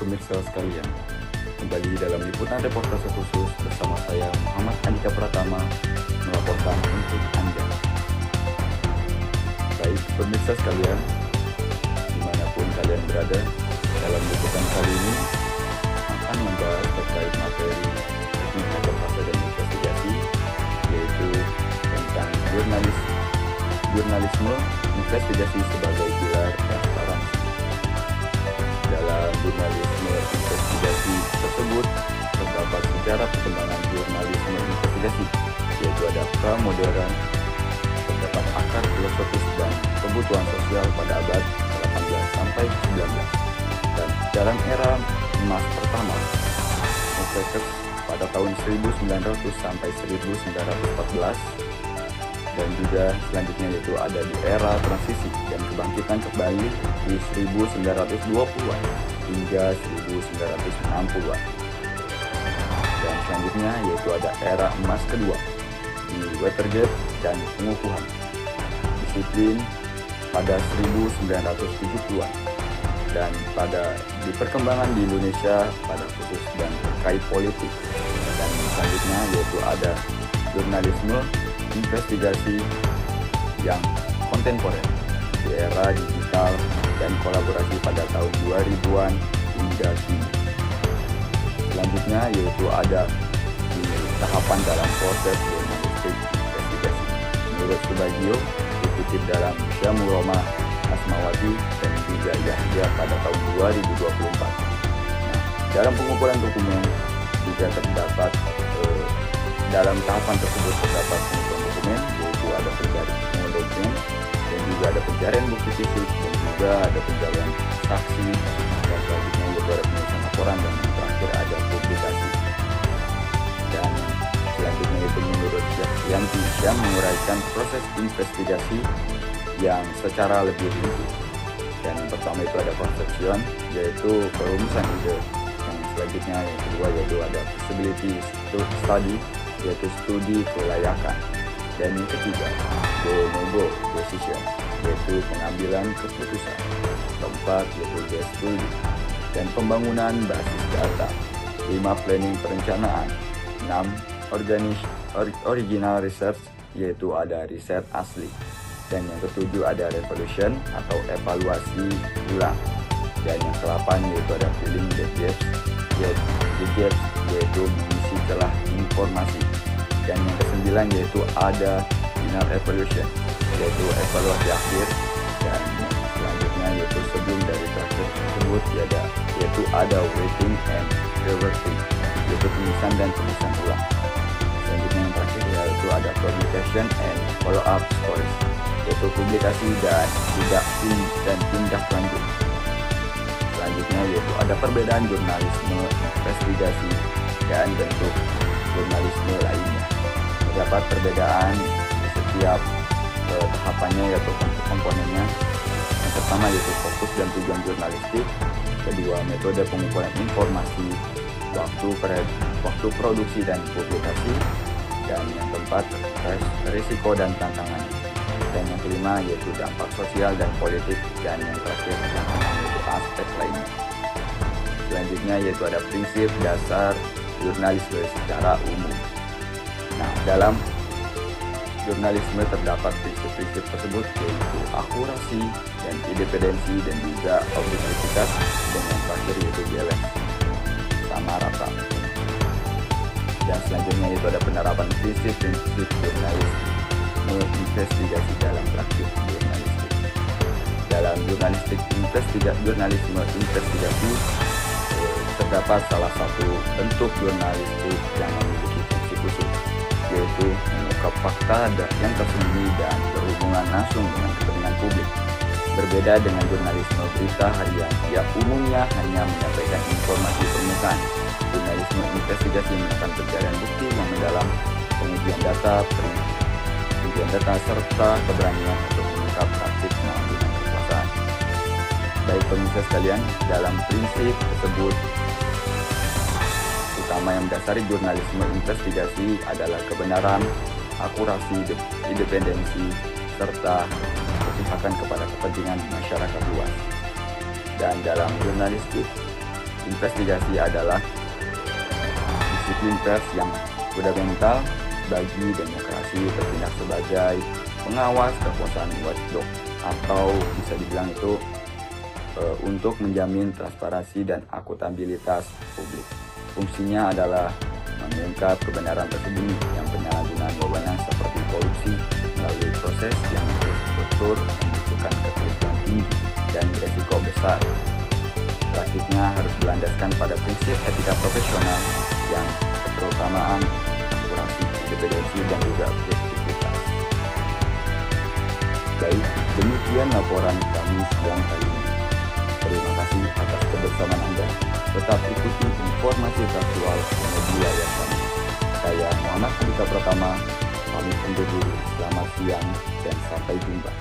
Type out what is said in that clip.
pemirsa sekalian, kembali dalam liputan reportase khusus bersama saya Muhammad Andika Pratama melaporkan untuk Anda. Baik pemirsa sekalian, dimanapun kalian berada, dalam liputan kali ini akan membahas terkait materi teknik reportase dan investigasi, yaitu tentang jurnalisme investigasi sebagai pilar transparansi. Dalam jurnalisme investigasi tersebut terdapat sejarah perkembangan jurnalisme investigasi, yaitu ada pra-modern, terdapat akar filosofis dan kebutuhan sosial pada abad 18 sampai 19, dan jalan era emas pertama Newsletters pada tahun 1900 sampai 1914, dan juga selanjutnya yaitu ada di era transisi dan kebangkitan kembali di 1920-an hingga 1960-an. Dan selanjutnya yaitu ada era emas kedua di Watergate dan pengukuhan disiplin pada 1970-an, dan pada di perkembangan di Indonesia pada khusus dan terkait politik. Dan selanjutnya yaitu ada jurnalisme investigasi yang kontemporer di era digital dan kolaborasi pada tahun 2000-an hingga kini. Selanjutnya yaitu ada di tahapan dalam proses jurnalistik investigasi. Menurut Subagio, dikutip dalam Syamuroma Asmawati dan juga Yahya pada tahun 2024. Nah, dalam pengumpulan dokumen juga terdapat dalam tahapan tersebut terdapat pengumpulan dokumen, yaitu ada pencarian dokumen dan juga ada pencarian bukti fisik dan juga ada pencarian saksi, dan selanjutnya yaitu ada penulisan laporan, dan yang terakhir ada publikasi. Dan selanjutnya itu menurut Yanti yang menguraikan proses investigasi yang secara lebih rinci. Dan yang pertama itu ada conception, yaitu perumusan ide. Yang selanjutnya yang kedua yaitu ada feasibility study, yaitu studi kelayakan. Dan yang ketiga, de novo decision, yaitu pengambilan keputusan. Keempat yaitu case building dan pembangunan basis data. 5 planning perencanaan. 6 original research, yaitu ada riset asli. Dan yang ketujuh ada revolution atau evaluasi ulang. Dan yang ke-8 yaitu ada filling the gaps, yaitu mengisi celah informasi. Dan yang ke-9 yaitu ada final evaluation, yaitu evaluasi akhir. Dan yang selanjutnya yaitu sebelum dari terakhir tersebut yaitu ada waiting and reverting, yaitu penulisan dan penulisan ulang. Selanjutnya yang terakhir yaitu ada publication and follow up stories, yaitu publikasi dan tindak lanjut. Selanjutnya yaitu ada perbedaan jurnalisme investigasi dan bentuk jurnalisme lainnya. Terdapat perbedaan di setiap tahapannya, yaitu komponennya. Yang pertama yaitu fokus dan tujuan jurnalistik, kedua metode pengumpulan informasi, waktu produksi dan publikasi, dan yang keempat risiko dan tantangan, dan yang kelima yaitu dampak sosial dan politik, dan yang terakhir tantangan yaitu aspek lainnya. Selanjutnya yaitu ada prinsip dasar jurnalisme secara umum. Nah, dalam jurnalisme terdapat prinsip-prinsip tersebut, yaitu akurasi dan independensi dan juga objektivitas, dan yang terakhir yaitu balance, sama rata. Dan selanjutnya itu ada penerapan prinsip-prinsip jurnalisme investigasi dalam praktik jurnalistik. Dalam jurnalisme investigasi terdapat salah satu bentuk jurnalistik yang memiliki fungsi khusus, yaitu mengungkap fakta yang tersembunyi dan berhubungan langsung dengan kepentingan publik. Berbeda dengan jurnalisme berita harian yang umumnya hanya menyampaikan informasi permukaan, jurnalisme investigasi menekan pencarian bukti yang mendalam, pengujian data serta keberanian untuk mengungkap praktik pengambilan kekuasaan. Baik pemirsa sekalian, dalam prinsip tersebut utama yang mendasari jurnalisme investigasi adalah kebenaran, akurasi, independensi, serta kepihakan kepada kepentingan masyarakat luas. Dan dalam jurnalistik investigasi adalah disiplin pers yang fundamental bagi demokrasi, bertindak sebagai pengawas kekuasaan watchdog, atau bisa dibilang itu untuk menjamin transparansi dan akuntabilitas publik. Fungsinya adalah mengungkap kebenaran tersembunyi yang penyalahgunaan wewenang seperti korupsi melalui proses yang terstruktur, membutuhkan keterlibatan tinggi dan beresiko besar. Praktiknya harus berlandaskan pada prinsip etika profesional yang keterutamaan, akurasi, independensi, dan juga objektivitas. Baik, demikian laporan kami siang hari ini. Terima kasih atas kebersamaan Anda. Tetap ikuti informasi faktual media yang kami. Saya Muhammad Andika Pratama, pamit undur diri. Selamat siang dan sampai jumpa.